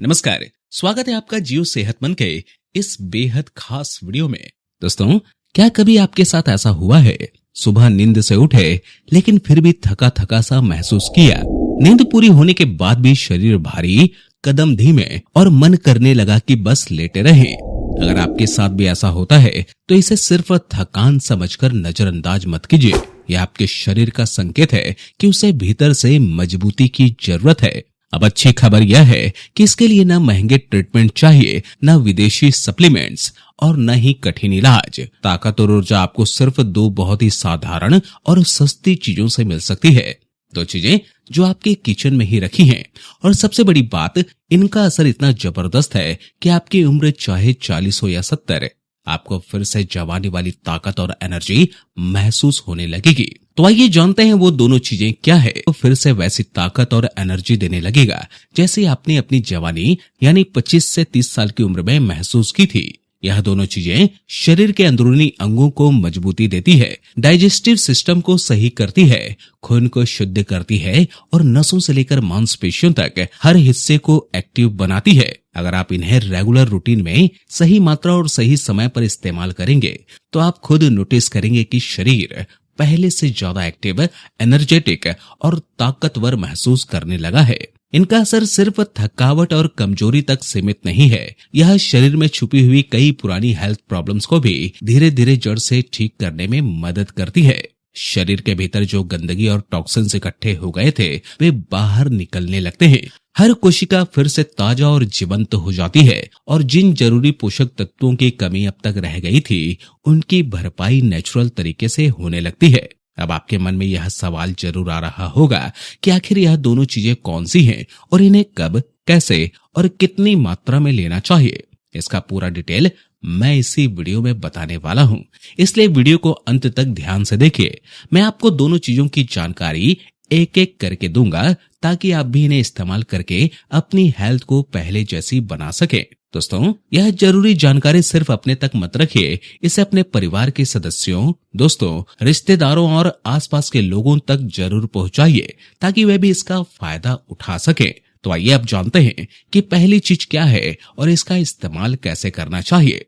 नमस्कार, स्वागत है आपका जियो सेहतमंद के इस बेहद खास वीडियो में। दोस्तों, क्या कभी आपके साथ ऐसा हुआ है, सुबह नींद से उठे लेकिन फिर भी थका थका सा महसूस किया? नींद पूरी होने के बाद भी शरीर भारी, कदम धीमे और मन करने लगा कि बस लेटे रहें। अगर आपके साथ भी ऐसा होता है तो इसे सिर्फ थकान समझकर नजरअंदाज मत कीजिए। यह आपके शरीर का संकेत है कि उसे भीतर से मजबूती की जरूरत है। अब अच्छी खबर यह है कि इसके लिए न महंगे ट्रीटमेंट चाहिए, न विदेशी सप्लीमेंट्स और न ही कठिन इलाज। ताकत और ऊर्जा आपको सिर्फ दो बहुत ही साधारण और सस्ती चीजों से मिल सकती है। दो चीजें जो आपके किचन में ही रखी हैं, और सबसे बड़ी बात, इनका असर इतना जबरदस्त है कि आपकी उम्र चाहे 40 हो या 70, आपको फिर से जवानी वाली ताकत और एनर्जी महसूस होने लगेगी। तो आइए जानते हैं वो दोनों चीजें क्या है तो फिर से वैसी ताकत और एनर्जी देने लगेगा जैसे आपने अपनी जवानी यानी 25 से 30 साल की उम्र में महसूस की थी। यह दोनों चीजें शरीर के अंदरूनी अंगों को मजबूती देती है, डाइजेस्टिव सिस्टम को सही करती है, खून को शुद्ध करती है और नसों से लेकर मांसपेशियों तक हर हिस्से को एक्टिव बनाती है। अगर आप इन्हें रेगुलर रूटीन में सही मात्रा और सही समय पर इस्तेमाल करेंगे तो आप खुद नोटिस करेंगे कि शरीर पहले से ज्यादा एक्टिव, एनर्जेटिक और ताकतवर महसूस करने लगा है। इनका असर सिर्फ थकावट और कमजोरी तक सीमित नहीं है, यह शरीर में छुपी हुई कई पुरानी हेल्थ प्रॉब्लम्स को भी धीरे धीरे जड़ से ठीक करने में मदद करती है। शरीर के भीतर जो गंदगी और टॉक्सिन्स इकट्ठे हो गए थे वे बाहर निकलने लगते हैं। हर कोशिका फिर से ताजा और जीवंत हो जाती है और जिन जरूरी पोषक तत्वों की कमी अब तक रह गई थी उनकी भरपाई नेचुरल तरीके से होने लगती है। अब आपके मन में यह सवाल जरूर आ रहा होगा कि आखिर यह दोनों चीजें कौन सी हैं और इन्हें कब, कैसे और कितनी मात्रा में लेना चाहिए। इसका पूरा डिटेल मैं इसी वीडियो में बताने वाला हूं, इसलिए वीडियो को अंत तक ध्यान से देखिए। मैं आपको दोनों चीजों की जानकारी एक एक करके दूंगा ताकि आप भी इन्हें इस्तेमाल करके अपनी हेल्थ को पहले जैसी बना सके। दोस्तों, यह जरूरी जानकारी सिर्फ अपने तक मत रखिए, इसे अपने परिवार के सदस्यों, दोस्तों, रिश्तेदारों और आसपास के लोगों तक जरूर पहुंचाइए ताकि वे भी इसका फायदा उठा सके। तो आइए अब जानते हैं कि पहली चीज क्या है और इसका इस्तेमाल कैसे करना चाहिए।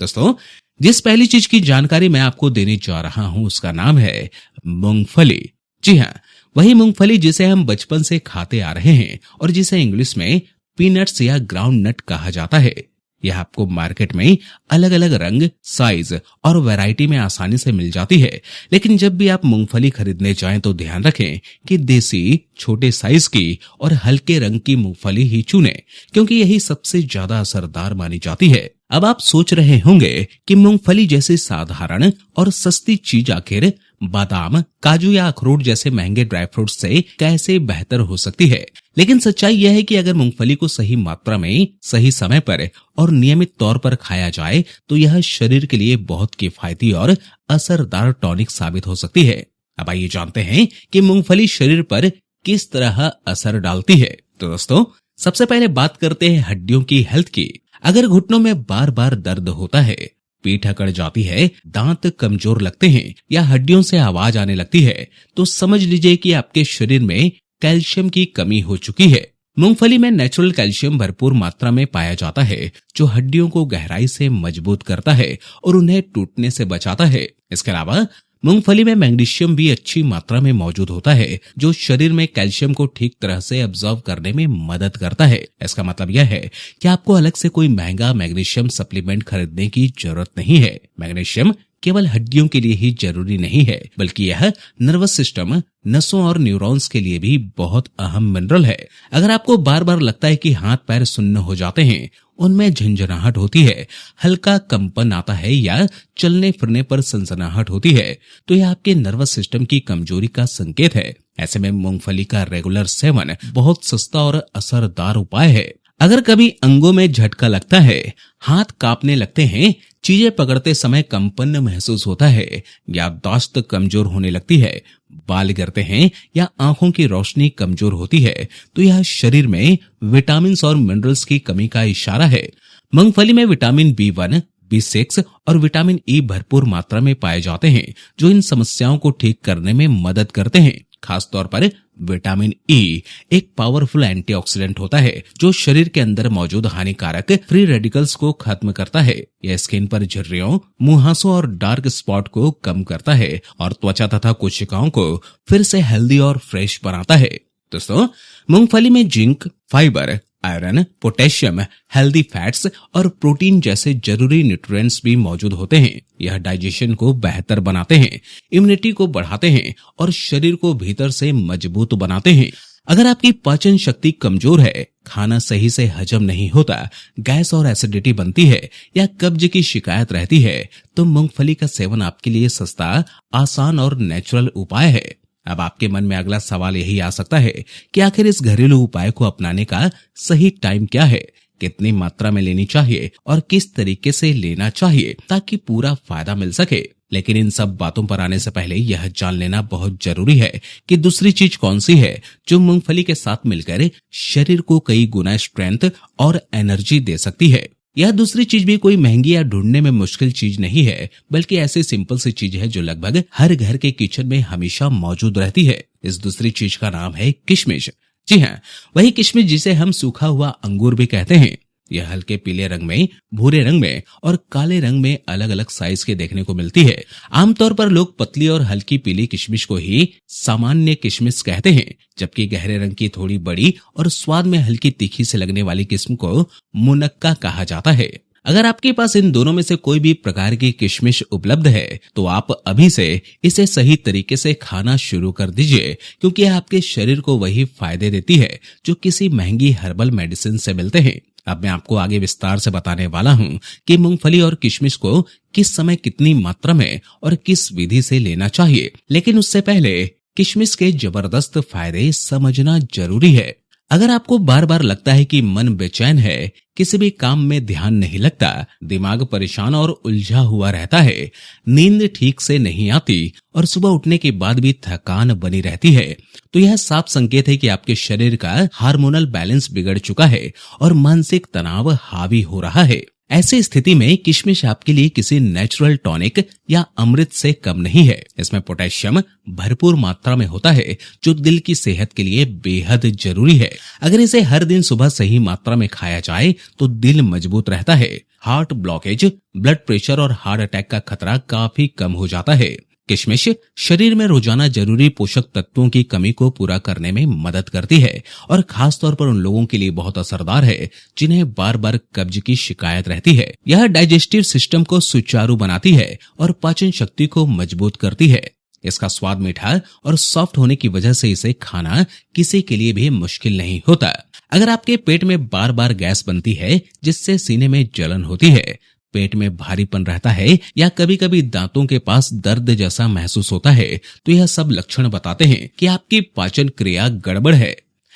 दोस्तों, जिस पहली चीज की जानकारी मैं आपको देने जा रहा हूं उसका नाम है मूंगफली। जी हाँ, वही मूंगफली जिसे हम बचपन से खाते आ रहे हैं और जिसे इंग्लिश में पीनट्स या ग्राउंड नट कहा जाता है। यह आपको मार्केट में अलग अलग रंग, साइज और वैरायटी में आसानी से मिल जाती है। लेकिन जब भी आप मूंगफली खरीदने जाएं तो ध्यान रखें कि देसी, छोटे साइज की और हल्के रंग की मूंगफली ही चुनें, क्योंकि यही सबसे ज्यादा असरदार मानी जाती है। अब आप सोच रहे होंगे कि मूंगफली जैसी साधारण और सस्ती चीज आखिर बादाम, काजू या अखरोट जैसे महंगे ड्राई फ्रूट्स से कैसे बेहतर हो सकती है। लेकिन सच्चाई यह है कि अगर मूंगफली को सही मात्रा में, सही समय पर और नियमित तौर पर खाया जाए तो यह शरीर के लिए बहुत किफायती और असरदार टॉनिक साबित हो सकती है। अब आइए जानते हैं कि मूंगफली शरीर पर किस तरह असर डालती है। तो दोस्तों, सबसे पहले बात करते हैं हड्डियों की हेल्थ की। अगर घुटनों में बार बार दर्द होता है, पीठ अकड़ जाती है, दांत कमजोर लगते हैं या हड्डियों से आवाज आने लगती है तो समझ लीजिए कि आपके शरीर में कैल्शियम की कमी हो चुकी है। मूंगफली में नेचुरल कैल्शियम भरपूर मात्रा में पाया जाता है जो हड्डियों को गहराई से मजबूत करता है और उन्हें टूटने से बचाता है। इसके अलावा मूंगफली में मैग्नीशियम भी अच्छी मात्रा में मौजूद होता है जो शरीर में कैल्शियम को ठीक तरह से अब्जॉर्व करने में मदद करता है। इसका मतलब यह है कि आपको अलग से कोई महंगा मैग्नीशियम सप्लीमेंट खरीदने की जरूरत नहीं है। मैग्नीशियम केवल हड्डियों के लिए ही जरूरी नहीं है, बल्कि यह नर्वस सिस्टम, नसों और न्यूरॉन्स के लिए भी बहुत अहम मिनरल है। अगर आपको बार बार लगता है कि हाथ पैर सुन्न हो जाते हैं, उनमें झंझनाहट होती है, हल्का कंपन आता है या चलने फिरने पर सनसनाहट होती है, तो यह आपके नर्वस सिस्टम की कमजोरी का संकेत है। ऐसे में मूंगफली का रेगुलर सेवन बहुत सस्ता और असरदार उपाय है। अगर कभी अंगों में झटका लगता है, हाथ कांपने लगते हैं, चीजें पकड़ते समय कंपन महसूस होता है, याददाश्त कमजोर होने लगती है, बाल गिरते हैं या आंखों की रोशनी कमजोर होती है, तो यह शरीर में विटामिन और मिनरल्स की कमी का इशारा है। मूंगफली में विटामिन B1, B6 और विटामिन E भरपूर मात्रा में पाए जाते हैं जो इन समस्याओं को ठीक करने में मदद करते हैं। खास तौर पर विटामिन ई एक पावरफुल एंटीऑक्सीडेंट होता है जो शरीर के अंदर मौजूद हानिकारक फ्री रेडिकल्स को खत्म करता है। यह स्किन पर झुर्रियों, मुहासों और डार्क स्पॉट को कम करता है और त्वचा तथा कोशिकाओं को फिर से हेल्दी और फ्रेश बनाता है। दोस्तों, मूंगफली में zinc, fibre, iron, potassium, healthy fats और प्रोटीन जैसे जरूरी न्यूट्रिएंट्स भी मौजूद होते हैं। यह डाइजेशन को बेहतर बनाते हैं, इम्यूनिटी को बढ़ाते हैं और शरीर को भीतर से मजबूत बनाते हैं। अगर आपकी पाचन शक्ति कमजोर है, खाना सही से हजम नहीं होता, गैस और एसिडिटी बनती है या कब्ज की शिकायत रहती है, तो मूंगफली का सेवन आपके लिए सस्ता, आसान और नेचुरल उपाय है। अब आपके मन में अगला सवाल यही आ सकता है कि आखिर इस घरेलू उपाय को अपनाने का सही टाइम क्या है, कितनी मात्रा में लेनी चाहिए और किस तरीके से लेना चाहिए ताकि पूरा फायदा मिल सके। लेकिन इन सब बातों पर आने से पहले यह जान लेना बहुत जरूरी है कि दूसरी चीज कौन सी है जो मूंगफली के साथ मिलकर शरीर को कई गुना स्ट्रेंथ और एनर्जी दे सकती है। यह दूसरी चीज भी कोई महंगी या ढूंढने में मुश्किल चीज नहीं है, बल्कि ऐसी सिंपल सी चीज है जो लगभग हर घर के किचन में हमेशा मौजूद रहती है। इस दूसरी चीज का नाम है किशमिश। जी हाँ, वही किशमिश जिसे हम सूखा हुआ अंगूर भी कहते हैं। यह हल्के पीले रंग में, भूरे रंग में और काले रंग में अलग अलग साइज के देखने को मिलती है। आमतौर पर लोग पतली और हल्की पीली किशमिश को ही सामान्य किशमिश कहते हैं, जबकि गहरे रंग की थोड़ी बड़ी और स्वाद में हल्की तीखी से लगने वाली किस्म को मुनक्का कहा जाता है। अगर आपके पास इन दोनों में से कोई भी प्रकार की किशमिश उपलब्ध है तो आप अभी से इसे सही तरीके से खाना शुरू कर दीजिए, क्योंकि यह आपके शरीर को वही फायदे देती है जो किसी महंगी हर्बल मेडिसिन से मिलते हैं। अब मैं आपको आगे विस्तार से बताने वाला हूँ कि मूंगफली और किशमिश को किस समय, कितनी मात्रा में और किस विधि से लेना चाहिए। लेकिन उससे पहले किशमिश के जबरदस्त फायदे समझना जरूरी है। अगर आपको बार बार लगता है कि मन बेचैन है, किसी भी काम में ध्यान नहीं लगता, दिमाग परेशान और उलझा हुआ रहता है, नींद ठीक से नहीं आती और सुबह उठने के बाद भी थकान बनी रहती है, तो यह साफ संकेत है कि आपके शरीर का हार्मोनल बैलेंस बिगड़ चुका है और मानसिक तनाव हावी हो रहा है। ऐसी स्थिति में किशमिश आपके लिए किसी नेचुरल टॉनिक या अमृत से कम नहीं है। इसमें पोटेशियम भरपूर मात्रा में होता है जो दिल की सेहत के लिए बेहद जरूरी है। अगर इसे हर दिन सुबह सही मात्रा में खाया जाए तो दिल मजबूत रहता है, हार्ट ब्लॉकेज, ब्लड प्रेशर और हार्ट अटैक का खतरा काफी कम हो जाता है। किशमिश शरीर में रोजाना जरूरी पोषक तत्वों की कमी को पूरा करने में मदद करती है और खास तौर पर उन लोगों के लिए बहुत असरदार है जिन्हें बार बार कब्ज की शिकायत रहती है। यह डाइजेस्टिव सिस्टम को सुचारू बनाती है और पाचन शक्ति को मजबूत करती है। इसका स्वाद मीठा और सॉफ्ट होने की वजह से इसे खाना किसी के लिए भी मुश्किल नहीं होता। अगर आपके पेट में बार बार गैस बनती है जिससे सीने में जलन होती है, पेट में भारीपन रहता है या कभी कभी दांतों के पास दर्द जैसा महसूस होता है, तो यह सब लक्षण बताते हैं कि आपकी पाचन क्रिया गड़बड़ है।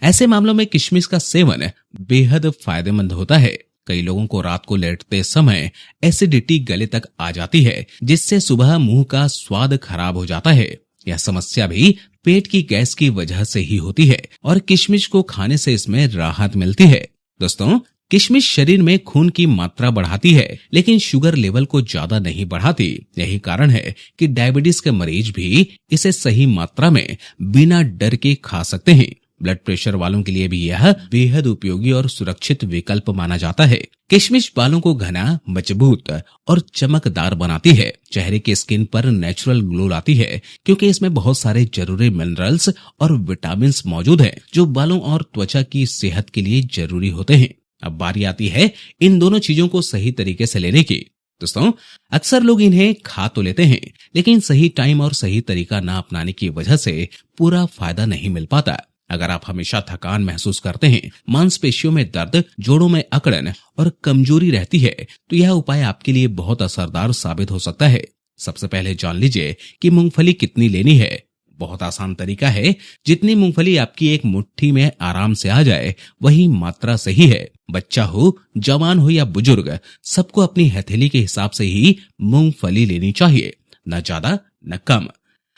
ऐसे मामलों में किशमिश का सेवन बेहद फायदेमंद होता है। कई लोगों को रात को लेटते समय एसिडिटी गले तक आ जाती है, जिससे सुबह मुंह का स्वाद खराब हो जाता है। यह समस्या भी पेट की गैस की वजह से ही होती है और किशमिश को खाने से इसमें राहत मिलती है। दोस्तों, किशमिश शरीर में खून की मात्रा बढ़ाती है, लेकिन शुगर लेवल को ज्यादा नहीं बढ़ाती। यही कारण है कि डायबिटीज के मरीज भी इसे सही मात्रा में बिना डर के खा सकते हैं। ब्लड प्रेशर वालों के लिए भी यह बेहद उपयोगी और सुरक्षित विकल्प माना जाता है। किशमिश बालों को घना, मजबूत और चमकदार बनाती है। चेहरे की स्किन पर नेचुरल ग्लो लाती है, क्योंकि इसमें बहुत सारे जरूरी मिनरल्स और विटामिन मौजूद हैं जो बालों और त्वचा की सेहत के लिए जरूरी होते हैं। अब बारी आती है इन दोनों चीजों को सही तरीके से लेने की। दोस्तों, अक्सर लोग इन्हें खा तो लेते हैं, लेकिन सही टाइम और सही तरीका ना अपनाने की वजह से पूरा फायदा नहीं मिल पाता। अगर आप हमेशा थकान महसूस करते हैं, मांसपेशियों में दर्द, जोड़ों में अकड़न और कमजोरी रहती है, तो यह उपाय आपके लिए बहुत असरदार साबित हो सकता है। सबसे पहले जान लीजिए कि मूंगफली कितनी लेनी है। बहुत आसान तरीका है, जितनी मूंगफली आपकी एक मुट्ठी में आराम से आ जाए वही मात्रा सही है। बच्चा हो, जवान हो या बुजुर्ग, सबको अपनी हथेली के हिसाब से ही मूंगफली लेनी चाहिए, न ज्यादा न कम।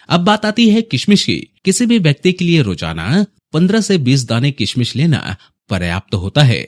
अब बात आती है किशमिश की। किसी भी व्यक्ति के लिए रोजाना 15 से 20 दाने किशमिश लेना पर्याप्त होता है।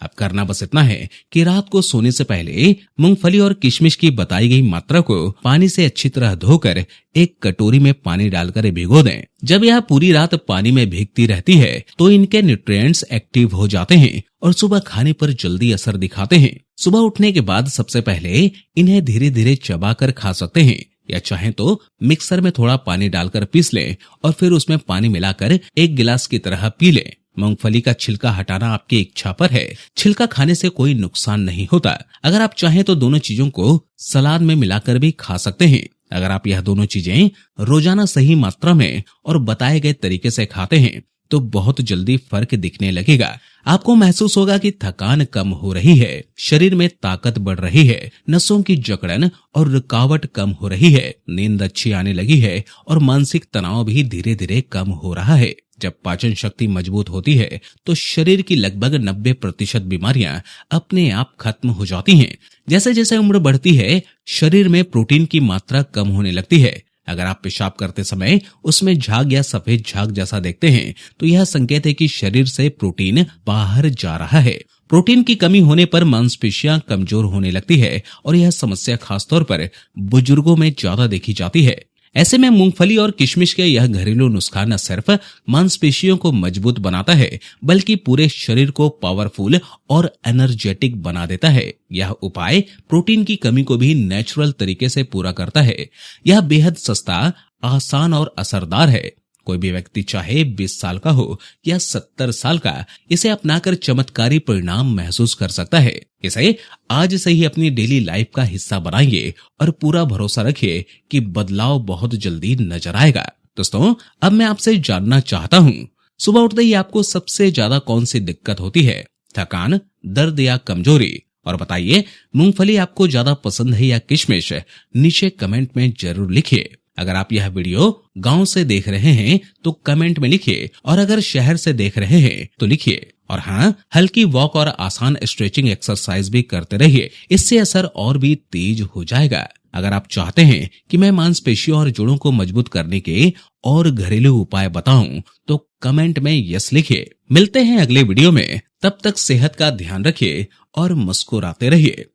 अब करना बस इतना है कि रात को सोने से पहले मूंगफली और किशमिश की बताई गई मात्रा को पानी से अच्छी तरह धोकर एक कटोरी में पानी डालकर भिगो दें। जब यह पूरी रात पानी में भीगती रहती है तो इनके न्यूट्रिएंट्स एक्टिव हो जाते हैं और सुबह खाने पर जल्दी असर दिखाते हैं। सुबह उठने के बाद सबसे पहले इन्हें धीरे धीरे चबाकर खा सकते हैं या चाहें तो मिक्सर में थोड़ा पानी डालकर पीस लें और फिर उसमें पानी मिलाकर एक गिलास की तरह पी लें। मूंगफली का छिलका हटाना आपकी इच्छा पर है। छिलका खाने से कोई नुकसान नहीं होता। अगर आप चाहें तो दोनों चीजों को सलाद में मिलाकर भी खा सकते हैं। अगर आप यह दोनों चीजें रोजाना सही मात्रा में और बताए गए तरीके से खाते हैं तो बहुत जल्दी फर्क दिखने लगेगा। आपको महसूस होगा कि थकान कम हो रही है, शरीर में ताकत बढ़ रही है, नसों की जकड़न और रुकावट कम हो रही है, नींद अच्छी आने लगी है और मानसिक तनाव भी धीरे धीरे कम हो रहा है। जब पाचन शक्ति मजबूत होती है तो शरीर की लगभग 90% बीमारियां अपने आप खत्म हो जाती हैं। जैसे जैसे उम्र बढ़ती है शरीर में प्रोटीन की मात्रा कम होने लगती है। अगर आप पेशाब करते समय उसमें झाग या सफेद झाग जैसा देखते हैं तो यह संकेत है कि शरीर से प्रोटीन बाहर जा रहा है। प्रोटीन की कमी होने पर मांसपेशियां कमजोर होने लगती है और यह समस्या खासतौर पर बुजुर्गों में ज्यादा देखी जाती है। ऐसे में मूंगफली और किशमिश के यह घरेलू नुस्खा न सिर्फ मांसपेशियों को मजबूत बनाता है बल्कि पूरे शरीर को पावरफुल और एनर्जेटिक बना देता है। यह उपाय प्रोटीन की कमी को भी नेचुरल तरीके से पूरा करता है। यह बेहद सस्ता, आसान और असरदार है। कोई भी व्यक्ति चाहे 20 साल का हो या 70 साल का, इसे अपनाकर चमत्कारी परिणाम महसूस कर सकता है। इसे आज से ही अपनी डेली लाइफ का हिस्सा बनाइए और पूरा भरोसा रखिए कि बदलाव बहुत जल्दी नजर आएगा। दोस्तों, अब मैं आपसे जानना चाहता हूँ, सुबह उठते ही आपको सबसे ज्यादा कौन सी दिक्कत होती है? थकान, दर्द या कमजोरी? और बताइए, मूंगफली आपको ज्यादा पसंद है या किशमिश? नीचे कमेंट में जरूर लिखिए। अगर आप यह वीडियो गांव से देख रहे हैं तो कमेंट में लिखिए और अगर शहर से देख रहे हैं तो लिखिए। और हाँ, हल्की वॉक और आसान स्ट्रेचिंग एक्सरसाइज भी करते रहिए, इससे असर और भी तेज हो जाएगा। अगर आप चाहते हैं कि मैं मांसपेशियों और जोड़ों को मजबूत करने के और घरेलू उपाय बताऊं तो कमेंट में यस लिखिए। मिलते हैं अगले वीडियो में, तब तक सेहत का ध्यान रखिए और मुस्कुराते रहिए।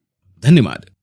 धन्यवाद।